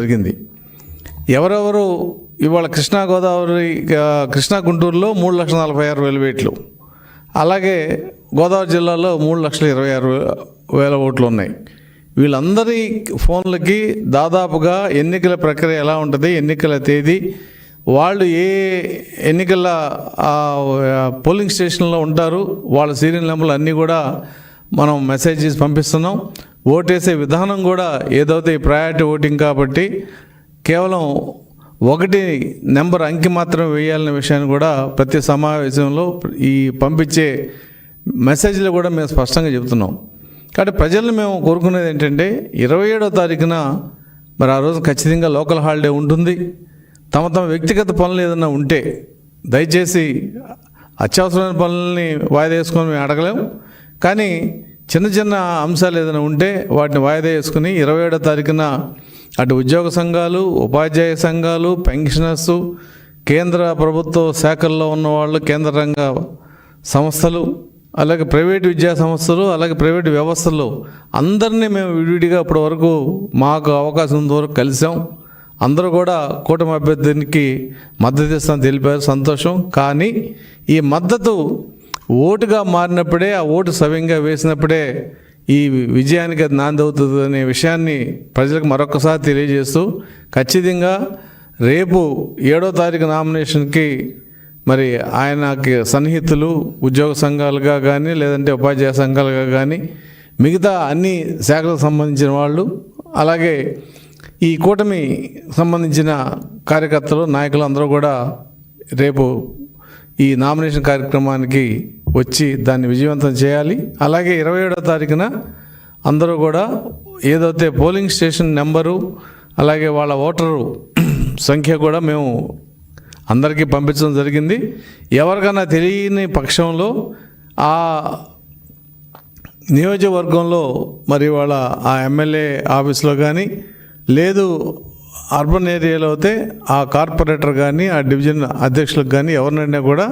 జరిగింది. ఎవరెవరు ఇవాళ కృష్ణా గుంటూరులో 3,46,000 ఓట్లు, అలాగే గోదావరి జిల్లాలో 3,26,000 ఓట్లు ఉన్నాయి. వీళ్ళందరి ఫోన్లకి దాదాపుగా ఎన్నికల ప్రక్రియ ఎలా ఉంటుంది, ఎన్నికల తేదీ, వాళ్ళు ఏ ఎన్నికల పోలింగ్ స్టేషన్లో ఉంటారు, వాళ్ళ సీరియల్ నెంబర్లు అన్నీ కూడా మనం మెసేజెస్ పంపిస్తున్నాం. ఓటేసే విధానం కూడా ఏదైతే ప్రయారిటీ ఓటింగ్ కాబట్టి కేవలం 1 నెంబర్ అంకి మాత్రం వేయాలనే విషయాన్ని కూడా ప్రతి సమావేశంలో ఈ పంపించే మెసేజ్లో కూడా మేము స్పష్టంగా చెబుతున్నాం. కాబట్టి ప్రజలను మేము కోరుకునేది ఏంటంటే 27వ తారీఖున మరి ఆ రోజు ఖచ్చితంగా లోకల్ హాలిడే ఉంటుంది. తమ వ్యక్తిగత పనులు ఏదైనా ఉంటే దయచేసి అత్యవసరమైన పనులని వాయిదా వేసుకొని మేము అడగలేము, కానీ చిన్న చిన్న అంశాలు ఏదైనా ఉంటే వాటిని వాయిదా వేసుకుని 27వ తారీఖున అటు ఉద్యోగ సంఘాలు, ఉపాధ్యాయ సంఘాలు, పెన్షనర్సు, కేంద్ర ప్రభుత్వ శాఖల్లో ఉన్నవాళ్ళు, కేంద్ర రంగ సంస్థలు, అలాగే ప్రైవేటు విద్యా సంస్థలు, అలాగే ప్రైవేటు వ్యవస్థలు అందరినీ మేము విడివిడిగా ఇప్పటి వరకు మాకు అవకాశం ఉన్న వరకు కలిసాం. అందరూ కూడా కూటమి అభ్యర్థికి మద్దతు ఇస్తామని తెలిపారు, సంతోషం. కానీ ఈ మద్దతు ఓటుగా మారినప్పుడే, ఆ ఓటు సవ్యంగా వేసినప్పుడే ఈ విజయానికి అది నాంది అవుతుంది అనే విషయాన్ని ప్రజలకు మరొకసారి తెలియజేస్తూ, ఖచ్చితంగా రేపు 7వ తారీఖు నామినేషన్కి మరి ఆయనకి సన్నిహితులు ఉద్యోగ సంఘాలుగా కానీ, లేదంటే ఉపాధ్యాయ సంఘాలుగా కానీ, మిగతా అన్ని శాఖలకు సంబంధించిన వాళ్ళు, అలాగే ఈ కూటమి సంబంధించిన కార్యకర్తలు, నాయకులు అందరూ కూడా రేపు ఈ నామినేషన్ కార్యక్రమానికి వచ్చి దాన్ని విజయవంతం చేయాలి. అలాగే 27వ తారీఖున అందరూ కూడా ఏదైతే పోలింగ్ స్టేషన్ నెంబరు, అలాగే వాళ్ళ ఓటరు సంఖ్య కూడా మేము అందరికీ పంపించడం జరిగింది. ఎవరికైనా తెలియని పక్షంలో ఆ నియోజకవర్గంలో మరి వాళ్ళ ఆ ఎమ్మెల్యే ఆఫీస్లో కానీ, లేదు అర్బన్ ఏరియాలో అయితే ఆ కార్పొరేటర్ కానీ, ఆ డివిజన్ అధ్యక్షులకు కానీ ఎవరినైనా కూడా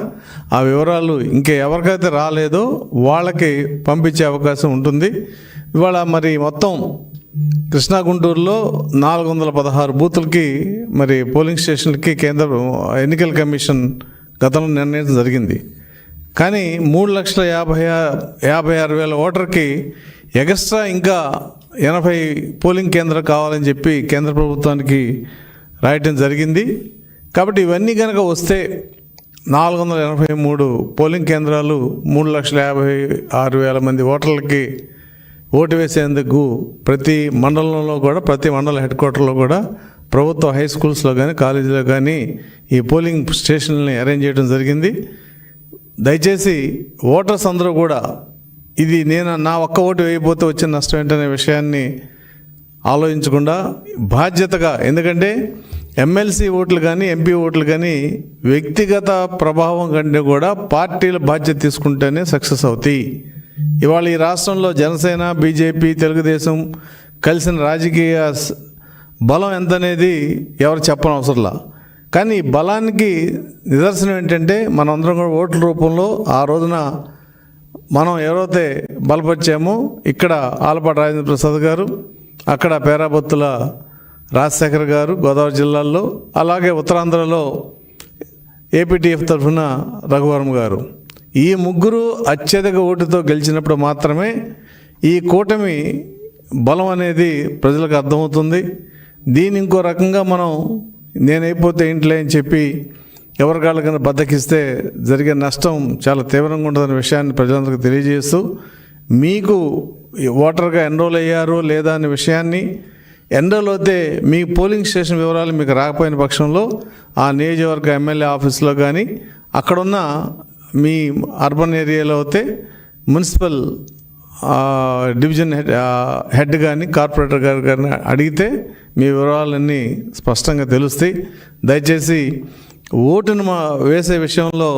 ఆ వివరాలు ఇంకా ఎవరికైతే రాలేదో వాళ్ళకి పంపించే అవకాశం ఉంటుంది. ఇవాళ మరి మొత్తం కృష్ణా గుంటూరులో 416 బూతులకి మరి పోలింగ్ స్టేషన్లకి కేంద్ర ఎన్నికల కమిషన్ గతంలో నిర్ణయించడం జరిగింది. కానీ 3,56,000 ఓటర్కి ఎక్స్ట్రా ఇంకా 80 పోలింగ్ కేంద్రాలు కావాలని చెప్పి కేంద్ర ప్రభుత్వానికి రాయటం జరిగింది. కాబట్టి ఇవన్నీ కనుక వస్తే 483 పోలింగ్ కేంద్రాలు 3,56,000 మంది ఓటర్లకి ఓటు వేసేందుకు ప్రతి మండలంలో కూడా, ప్రతి మండల హెడ్ క్వార్టర్లో కూడా ప్రభుత్వ హై స్కూల్స్లో కానీ, కాలేజీలో కానీ ఈ పోలింగ్ స్టేషన్లని అరేంజ్ చేయడం జరిగింది. దయచేసి ఓటర్స్ అందరూ కూడా ఇది నా ఒక్క ఓటు వేయకపోతే వచ్చిన నష్టం ఏంటనే విషయాన్ని ఆలోచించకుండా బాధ్యతగా, ఎందుకంటే ఎమ్మెల్సీ ఓట్లు కానీ, ఎంపీ ఓట్లు కానీ వ్యక్తిగత ప్రభావం కంటే కూడా పార్టీల బాధ్యత తీసుకుంటేనే సక్సెస్ అవుతాయి. ఇవాళ ఈ రాష్ట్రంలో జనసేన, బీజేపీ, తెలుగుదేశం కలిసిన రాజకీయ బలం ఎంత అనేది ఎవరు చెప్పనవసరంలా. కానీ బలానికి నిదర్శనం ఏంటంటే మనందరం కూడా ఓట్ల రూపంలో ఆ రోజున మనం ఎవరైతే బలపరిచామో, ఇక్కడ ఆలపాటి రాజేంద్ర ప్రసాద్ గారు, అక్కడ పేరాబత్తుల రాజశేఖర్ గారు గోదావరి జిల్లాల్లో, అలాగే ఉత్తరాంధ్రలో ఏపీటీఎఫ్ తరఫున రఘువరం గారు, ఈ ముగ్గురు అత్యధిక ఓటుతో గెలిచినప్పుడు మాత్రమే ఈ కూటమి బలం అనేది ప్రజలకు అర్థమవుతుంది. దీన్ని ఇంకో రకంగా మనం నేనైపోతే ఇంట్లో అని చెప్పి ఎవరికాళ్ళకన్నా బద్దకిస్తే జరిగే నష్టం చాలా తీవ్రంగా ఉంటుందనే విషయాన్ని ప్రజలందరికీ తెలియజేస్తూ, మీకు ఓటర్గా ఎన్రోల్ అయ్యారో లేదా అనే విషయాన్ని, ఎన్రోల్ అయితే మీ పోలింగ్ స్టేషన్ వివరాలు మీకు రాకపోయిన పక్షంలో ఆ నియోజకవర్గ ఎమ్మెల్యే ఆఫీస్లో కానీ, అక్కడున్న మీ అర్బన్ ఏరియాలో అయితే మున్సిపల్ డివిజన్ హెడ్ కానీ, కార్పొరేటర్ గారు కానీ అడిగితే మీ వివరాలన్నీ స్పష్టంగా తెలుస్తాయి. దయచేసి ఓటును వేసే విషయంలో